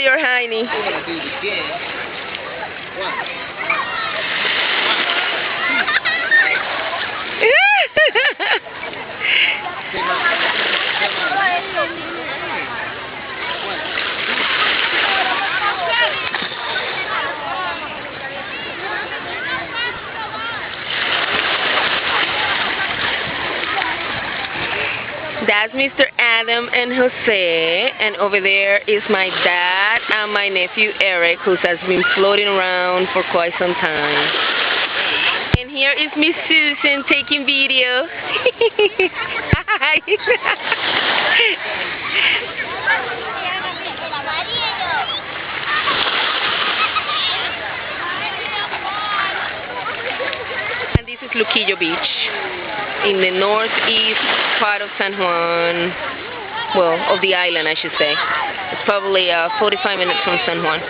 Your Highness. That's Mr. Adam and Jose, and over there is my dad and my nephew Eric, who has been floating around for quite some time. And here is Miss Susan taking video. Hi. And this is Luquillo Beach, in the northeast part of San Juan, well, of the island, I should say. It's probably 45 minutes from San Juan.